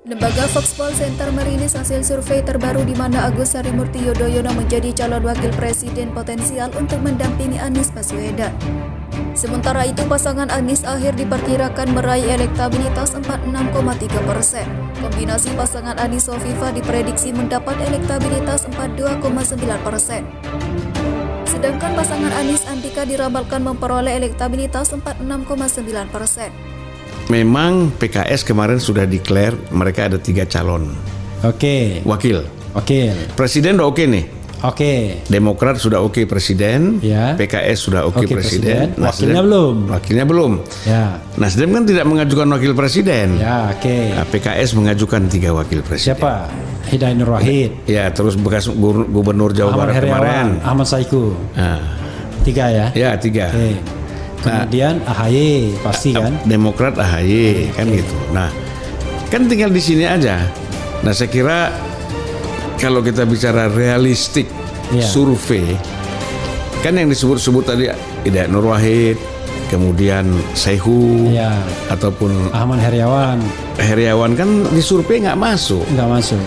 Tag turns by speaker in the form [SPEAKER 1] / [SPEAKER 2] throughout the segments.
[SPEAKER 1] Lembaga Foxpol Center merilis hasil survei terbaru di mana Agus Harimurti Yudhoyono menjadi calon wakil presiden potensial untuk mendampingi Anies Baswedan. Sementara itu, pasangan Anies Ahyar diperkirakan meraih elektabilitas 46,3%. Kombinasi pasangan Anies Hovifah diprediksi mendapat elektabilitas 42,9%. Sedangkan pasangan Anies Andika diramalkan memperoleh elektabilitas 46,9%.
[SPEAKER 2] Memang PKS kemarin sudah declare mereka ada 3 calon
[SPEAKER 3] Oke.
[SPEAKER 2] wakil.
[SPEAKER 3] Presiden
[SPEAKER 2] udah oke nih.
[SPEAKER 3] Oke.
[SPEAKER 2] Demokrat sudah oke presiden,
[SPEAKER 3] Ya.
[SPEAKER 2] PKS sudah oke presiden.
[SPEAKER 3] Wakilnya belum.
[SPEAKER 2] Wakilnya belum.
[SPEAKER 3] Ya.
[SPEAKER 2] Nasdem kan tidak mengajukan wakil presiden.
[SPEAKER 3] Ya, oke.
[SPEAKER 2] Nah, PKS mengajukan 3 wakil presiden.
[SPEAKER 3] Siapa? Hidayat Nur Wahid.
[SPEAKER 2] Ya, terus bekas gubernur Jawa
[SPEAKER 3] Ahmad
[SPEAKER 2] Barat
[SPEAKER 3] Heriawan,
[SPEAKER 2] kemarin.
[SPEAKER 3] Ahmad Saiku.
[SPEAKER 2] Nah,
[SPEAKER 3] 3 ya.
[SPEAKER 2] ya 3.
[SPEAKER 3] Oke. Kemudian AHY pasti kan?
[SPEAKER 2] Demokrat AHY kan gitu. Nah, kan tinggal di sini aja. Nah, saya kira kalau kita bicara realistik survei, kan yang disebut-sebut tadi Hidayat Nur Wahid, kemudian Saihu, ataupun
[SPEAKER 3] Ahmad
[SPEAKER 2] Heriawan kan di survei nggak masuk.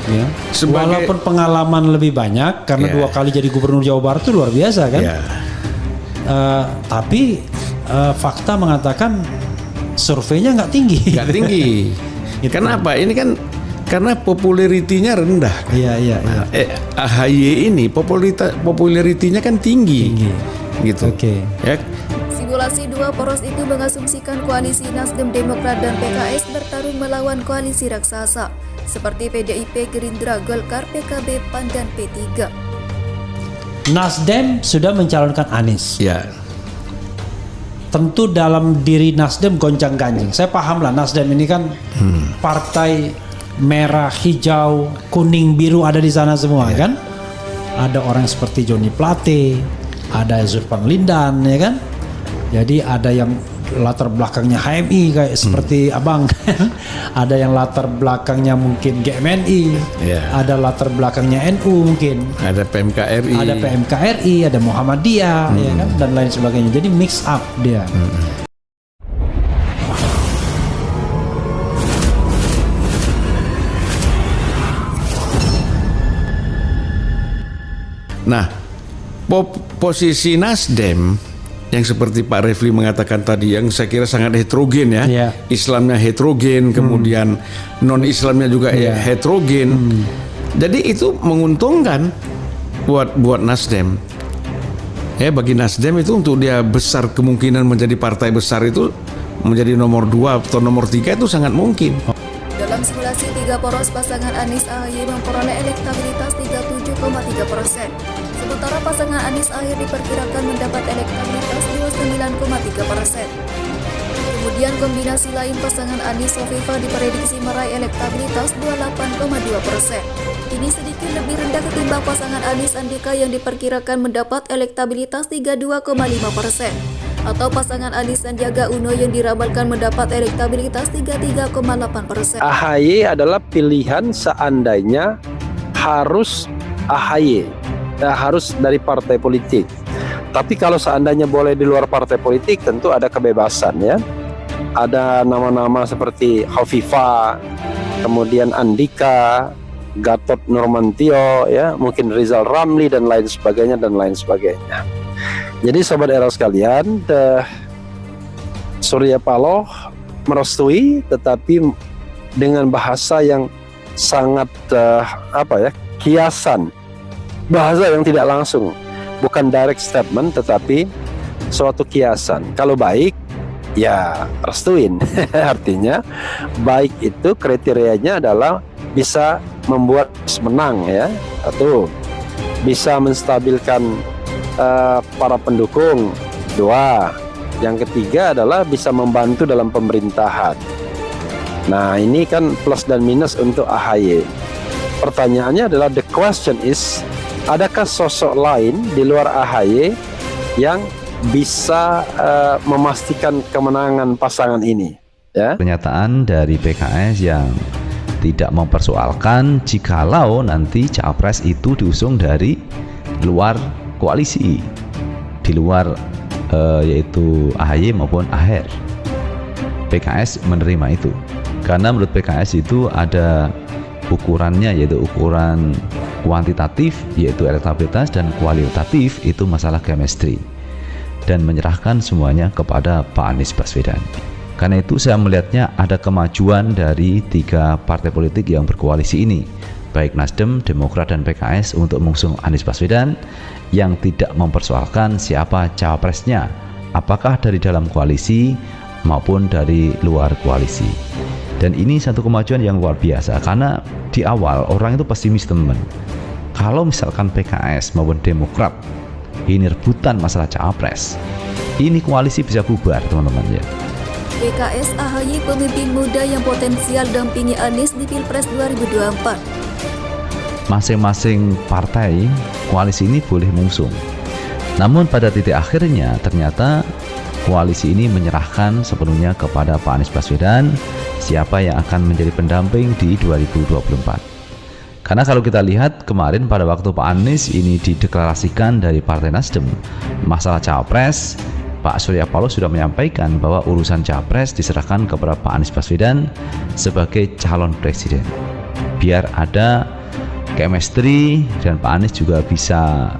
[SPEAKER 3] Ya. Walaupun pengalaman lebih banyak karena 2 kali jadi gubernur Jawa Barat itu luar biasa kan? Tapi fakta mengatakan surveinya nggak tinggi.
[SPEAKER 2] Nggak tinggi.
[SPEAKER 3] Gitu.
[SPEAKER 2] Kenapa? Ini kan karena popularitinya rendah.
[SPEAKER 3] Iya.
[SPEAKER 2] AHY ini popularitinya kan tinggi. Gitu.
[SPEAKER 3] Oke.
[SPEAKER 2] Ya.
[SPEAKER 1] Simulasi 2 poros itu mengasumsikan koalisi Nasdem, Demokrat, dan PKS bertarung melawan koalisi raksasa seperti PDIP, Gerindra, Golkar, PKB, PAN, dan P3.
[SPEAKER 3] Nasdem sudah mencalonkan Anies.
[SPEAKER 2] Ya.
[SPEAKER 3] Tentu dalam diri Nasdem gonjang-ganjing. Saya paham lah, Nasdem ini kan partai merah, hijau, kuning, biru ada di sana semua kan. Ada orang seperti Joni Plate, ada Zulfan Lindan ya kan. Jadi ada yang latar belakangnya HMI kayak seperti abang kan. Ada yang latar belakangnya mungkin GMNI, ada latar belakangnya NU mungkin,
[SPEAKER 2] ada PMKRI,
[SPEAKER 3] ada Muhammadiyah ya kan, dan lain sebagainya. Jadi mix up dia.
[SPEAKER 2] Nah, posisi Nasdem yang seperti Pak Refli mengatakan tadi, yang saya kira sangat heterogen ya. Islamnya heterogen, kemudian non-Islamnya juga heterogen. Jadi itu menguntungkan buat Nasdem. Ya, bagi Nasdem itu untuk dia besar, kemungkinan menjadi partai besar itu menjadi nomor 2 atau nomor 3 itu sangat mungkin.
[SPEAKER 1] Dalam simulasi 3 poros, pasangan Anies Ahy memperoleh elektabilitas 37,3%. Sementara pasangan Anies Ahyar diperkirakan mendapat elektabilitas 29,3%. Kemudian kombinasi lain pasangan Anies Hovifah diprediksi meraih elektabilitas 28,2%. Ini sedikit lebih rendah ketimbang pasangan Anies Andika yang diperkirakan mendapat elektabilitas 32,5%. Atau pasangan Anies Sandiaga Uno yang diramalkan mendapat elektabilitas 33,8%.
[SPEAKER 4] AHY adalah pilihan seandainya harus AHY. Harus dari partai politik. Tapi kalau seandainya boleh di luar partai politik, tentu ada kebebasan ya. Ada nama-nama seperti Hovifah, kemudian Andika, Gatot Nurmantio, ya, mungkin Rizal Ramli dan lain sebagainya. Jadi sobat era sekalian, Surya Paloh merestui, tetapi dengan bahasa yang sangat kiasan. Bahasa yang tidak langsung, bukan direct statement, tetapi suatu kiasan. Kalau baik, ya restuin. Artinya baik itu kriterianya adalah bisa membuat menang ya, atau bisa menstabilkan para pendukung. 2. Yang ketiga adalah bisa membantu dalam pemerintahan. Nah, ini kan plus dan minus untuk AHY. Pertanyaannya adalah, the question is, adakah sosok lain di luar AHY yang bisa memastikan kemenangan pasangan ini? Ya.
[SPEAKER 5] Pernyataan dari PKS yang tidak mempersoalkan jikalau nanti capres itu diusung dari luar koalisi, di luar yaitu AHY maupun Ahyar. PKS menerima itu. Karena menurut PKS itu ada ukurannya, yaitu ukuran kuantitatif yaitu elektabilitas, dan kualitatif itu masalah chemistry, dan menyerahkan semuanya kepada Pak Anies Baswedan. Karena itu saya melihatnya ada kemajuan dari 3 partai politik yang berkoalisi ini, baik Nasdem, Demokrat, dan PKS untuk mengusung Anies Baswedan yang tidak mempersoalkan siapa cawapresnya, apakah dari dalam koalisi maupun dari luar koalisi. Dan ini satu kemajuan yang luar biasa, karena di awal orang itu pesimis, teman. Kalau misalkan PKS maupun Demokrat ini rebutan masalah cawapres, ini koalisi bisa bubar, teman-teman ya.
[SPEAKER 1] PKS AHY pemimpin muda yang potensial dampingi Anies di Pilpres 2024.
[SPEAKER 5] Masing-masing partai koalisi ini boleh mengusung. Namun pada titik akhirnya ternyata koalisi ini menyerahkan sepenuhnya kepada Pak Anies Baswedan siapa yang akan menjadi pendamping di 2024. Karena kalau kita lihat kemarin pada waktu Pak Anies ini dideklarasikan dari Partai Nasdem masalah cawapres, Pak Surya Paloh sudah menyampaikan bahwa urusan cawapres diserahkan kepada Pak Anies Baswedan sebagai calon presiden. Biar ada chemistry dan Pak Anies juga bisa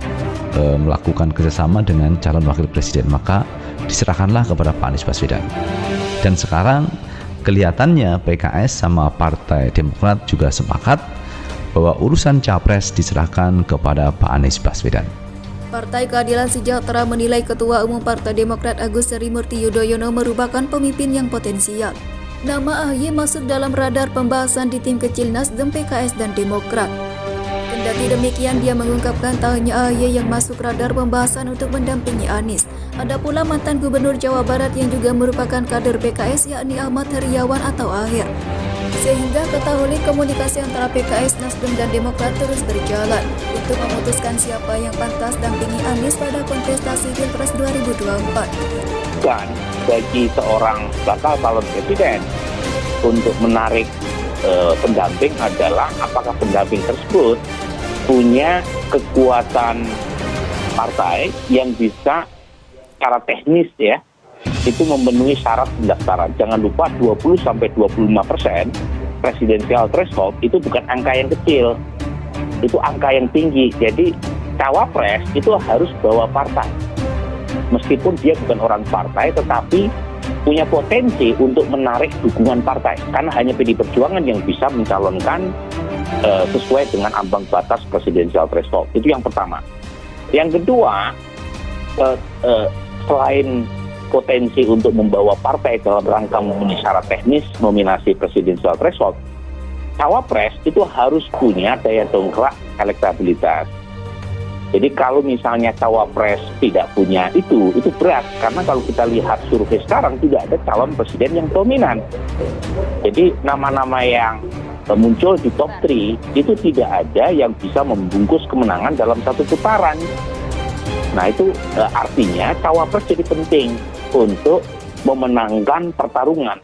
[SPEAKER 5] melakukan kerjasama dengan calon wakil presiden, maka diserahkanlah kepada Pak Anies Baswedan. Dan sekarang kelihatannya PKS sama Partai Demokrat juga sepakat bahwa urusan capres diserahkan kepada Pak Anies Baswedan.
[SPEAKER 1] Partai Keadilan Sejahtera menilai Ketua Umum Partai Demokrat Agus Harimurti Yudhoyono merupakan pemimpin yang potensial. Nama AHY masuk dalam radar pembahasan di tim kecil Nasdem, PKS, dan Demokrat. Kendati demikian, dia mengungkapkan tak hanya AHY yang masuk radar pembahasan untuk mendampingi Anies. Ada pula mantan Gubernur Jawa Barat yang juga merupakan kader PKS, yakni Ahmad Heriawan atau Ahir. Sehingga ketahui komunikasi antara PKS, Nasdem, dan Demokrat terus berjalan untuk memutuskan siapa yang pantas dampingi Anies pada kontestasi Pilpres 2024.
[SPEAKER 6] Dan bagi seorang bakal calon presiden untuk menarik pendamping adalah apakah pendamping tersebut punya kekuatan partai yang bisa secara teknis ya itu memenuhi syarat pendaftaran. Jangan lupa 20-25% presidensial threshold itu bukan angka yang kecil, itu angka yang tinggi. Jadi cawapres itu harus bawa partai, meskipun dia bukan orang partai, tetapi punya potensi untuk menarik dukungan partai, karena hanya PD Perjuangan yang bisa mencalonkan sesuai dengan ambang batas presidensial threshold. Itu yang pertama. Yang kedua, selain potensi untuk membawa partai dalam rangka memenuhi syarat teknis nominasi presidensial threshold, cawapres itu harus punya daya dongkrak elektabilitas. Jadi kalau misalnya cawapres tidak punya itu berat, karena kalau kita lihat survei sekarang tidak ada calon presiden yang dominan. Jadi nama-nama yang muncul di top 3 itu tidak ada yang bisa membungkus kemenangan dalam satu putaran. Nah itu artinya cawapres jadi penting untuk memenangkan pertarungan.